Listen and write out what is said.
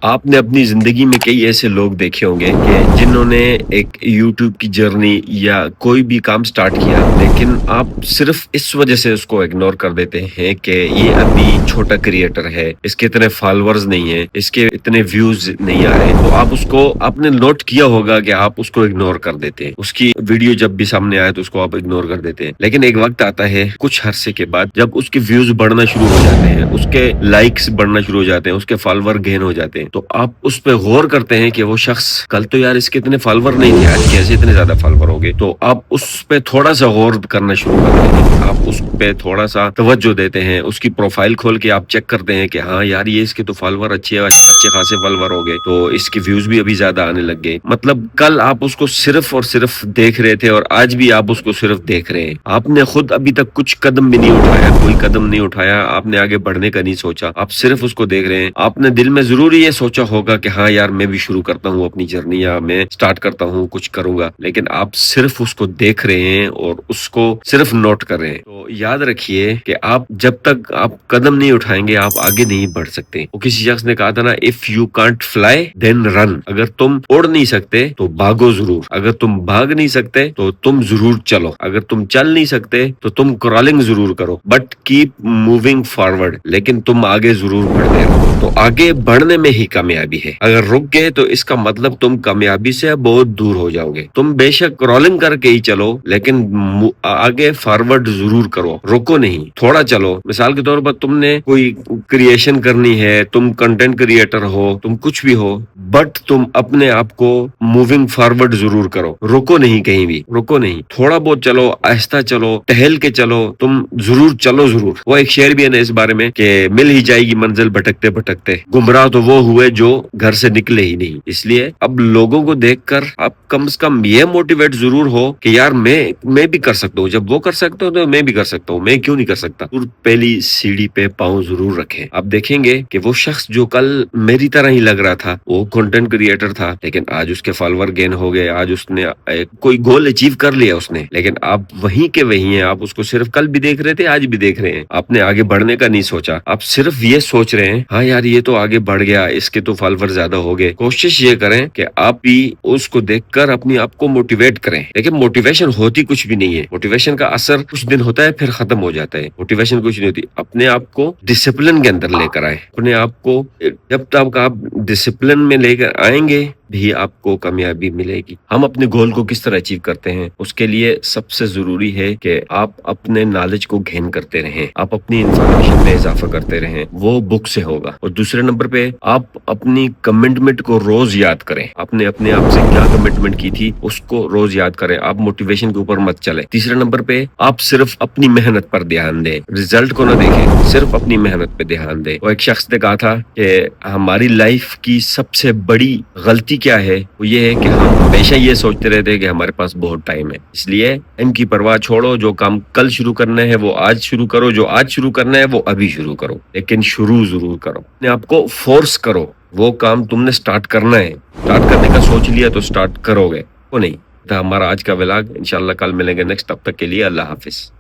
آپ نے اپنی زندگی میں کئی ایسے لوگ دیکھے ہوں گے کہ جنہوں نے ایک یوٹیوب کی جرنی یا کوئی بھی کام سٹارٹ کیا، لیکن آپ صرف اس وجہ سے اس کو اگنور کر دیتے ہیں کہ یہ ابھی چھوٹا کریٹر ہے، اس کے اتنے فالورز نہیں ہیں، اس کے اتنے ویوز نہیں آ رہے، تو آپ نے نوٹ کیا ہوگا کہ آپ اس کو اگنور کر دیتے ہیں، اس کی ویڈیو جب بھی سامنے آئے تو اس کو آپ اگنور کر دیتے ہیں۔ لیکن ایک وقت آتا ہے کچھ عرصے کے بعد جب اس کے ویوز بڑھنا شروع ہو جاتے ہیں، اس کے لائکس بڑھنا شروع ہو جاتے ہیں، اس کے فالوور گین ہو جاتے ہیں، تو آپ اس پہ غور کرتے ہیں کہ وہ شخص کل تو یار اس کے اتنے فالوور نہیں تھے، آج کیسے اتنے زیادہ فالوور ہو گئے، تو آپ اس پہ تھوڑا سا غور کرنا شروع کرتے ہیں، آپ اس پہ تھوڑا سا توجہ دیتے ہیں، اس کی پروفائل کھول کے آپ چیک کرتے ہیں کہ ہاں یار یہ اس کے تو فالوور اچھے خاصے فالوور ہو گئے، تو اس کے ویوز بھی ابھی زیادہ آنے لگ گئے۔ مطلب کل آپ اس کو صرف اور صرف دیکھ رہے تھے اور آج بھی آپ اس کو صرف دیکھ رہے ہیں، آپ نے خود ابھی تک کچھ قدم بھی نہیں اٹھایا، کوئی قدم نہیں اٹھایا، آپ نے آگے بڑھنے کا نہیں سوچا، آپ صرف اس کو دیکھ رہے ہیں۔ آپ نے دل میں ضرور یہ سوچا ہوگا کہ ہاں یار میں بھی شروع کرتا ہوں اپنی جرنی، یا میں سٹارٹ کرتا ہوں، کچھ کروں گا، لیکن آپ صرف اس کو دیکھ رہے ہیں اور اس کو صرف نوٹ کر رہے ہیں۔ تو یاد رکھیے کہ آپ جب تک آپ قدم نہیں اٹھائیں گے آپ آگے نہیں بڑھ سکتے۔ وہ کسی شخص نے کہا تھا نا، اف یو کانٹ فلائی دین رن، اگر تم اڑ نہیں سکتے تو بھاگو ضرور، اگر تم بھاگ نہیں سکتے تو تم ضرور چلو، اگر تم چل نہیں سکتے تو تم کرالنگ ضرور کرو، بٹ کیپ موونگ فارورڈ، لیکن تم آگے ضرور بڑھتے رہو۔ تو آگے بڑھنے میں ہی کامیابی ہے، اگر رک گئے تو اس کا مطلب تم کامیابی سے بہت دور ہو جاؤ گے۔ تم بے شک رولنگ کر کے ہی چلو، لیکن آگے فارورڈ ضرور کرو، رکو نہیں، تھوڑا چلو۔ مثال کے طور پر تم نے کوئی کریشن کرنی ہے، تم کنٹینٹ کریٹر ہو، تم کچھ بھی ہو، بٹ تم اپنے آپ کو موونگ فارورڈ ضرور کرو، رکو نہیں، کہیں بھی رکو نہیں، تھوڑا بہت چلو، آہستہ چلو، ٹہل کے چلو، تم ضرور چلو ضرور۔ وہ ایک شعر بھی ہے نا اس بارے میں کہ مل ہی جائے گی منزل بھٹکتے بھٹکتے، گمراہ تو وہ ہوئے جو گھر سے نکلے ہی نہیں۔ اس لیے اب لوگوں کو دیکھ کر آپ کم سے کم یہ موٹیویٹ ضرور ہو کہ یار میں بھی کر سکتا ہوں، جب وہ کر سکتا ہوں تو میں بھی کر سکتا ہوں، میں کیوں نہیں کر سکتا۔ پہلی سیڑھی پہ پاؤں ضرور رکھیں۔ آپ دیکھیں گے کہ وہ شخص جو کل میری طرح ہی لگ رہا تھا، وہ کنٹینٹ کریٹر تھا، لیکن آج اس کے فالوور گین ہو گئے، آج اس نے کوئی گول اچیو کر لیا اس نے، لیکن آپ وہیں کے وہیں ہیں، آپ اس کو صرف کل بھی دیکھ رہے تھے، آج بھی دیکھ رہے ہیں، آپ نے آگے بڑھنے کا نہیں سوچا، آپ صرف یہ سوچ رہے ہیں ہاں یار یہ تو آگے بڑھ گیا، اس کے تو فالوور زیادہ ہو گئے۔ کوشش یہ کریں کہ آپ بھی اس کو دیکھ کر اپنی آپ کو موٹیویٹ کریں، لیکن موٹیویشن ہوتی کچھ بھی نہیں ہے، موٹیویشن کا اثر کچھ دن ہوتا ہے پھر ختم ہو جاتا ہے، موٹیویشن کچھ نہیں ہوتی۔ اپنے آپ کو ڈسپلن کے اندر لے کر آئیں، اپنے آپ کو جب تک آپ ڈسپلن میں لے کر آئیں گے بھی آپ کو کامیابی ملے گی۔ ہم اپنے گول کو کس طرح اچیو کرتے ہیں، اس کے لیے سب سے ضروری ہے کہ آپ اپنے نالج کو گین کرتے رہیں، آپ اپنی انفارمیشن میں اضافہ کرتے رہیں، وہ بک سے ہوگا۔ اور دوسرے نمبر پہ آپ اپنی کمٹمنٹ کو روز یاد کریں، آپ نے اپنے آپ سے کیا کمٹمنٹ کی تھی اس کو روز یاد کریں، آپ موٹیویشن کے اوپر مت چلیں۔ تیسرے نمبر پہ آپ صرف اپنی محنت پر دھیان دیں، رزلٹ کو نہ دیکھیں، صرف اپنی محنت پہ دھیان دیں۔ وہ ایک شخص نے کہا تھا کہ ہماری لائف کی سب سے بڑی غلطی کیا ہے، وہ یہ ہے کہ ہم ہمیشہ یہ سوچتے رہتے ہیں کہ ہمارے پاس بہت ٹائم ہے، اس لیے ٹائم کی پرواہ چھوڑو، جو کام کل شروع کرنا ہے وہ آج شروع کرو، جو آج شروع کرنا ہے وہ ابھی شروع کرو، لیکن شروع ضرور کرو، اپنے آپ کو فورس کرو، وہ کام تم نے سٹارٹ کرنا ہے، سٹارٹ کرنے کا سوچ لیا تو سٹارٹ کرو گے، وہ نہیں۔ ہمارا آج کا ولاگ، انشاءاللہ کل ملیں گے نیکسٹ، تب تک کے لیے اللہ حافظ۔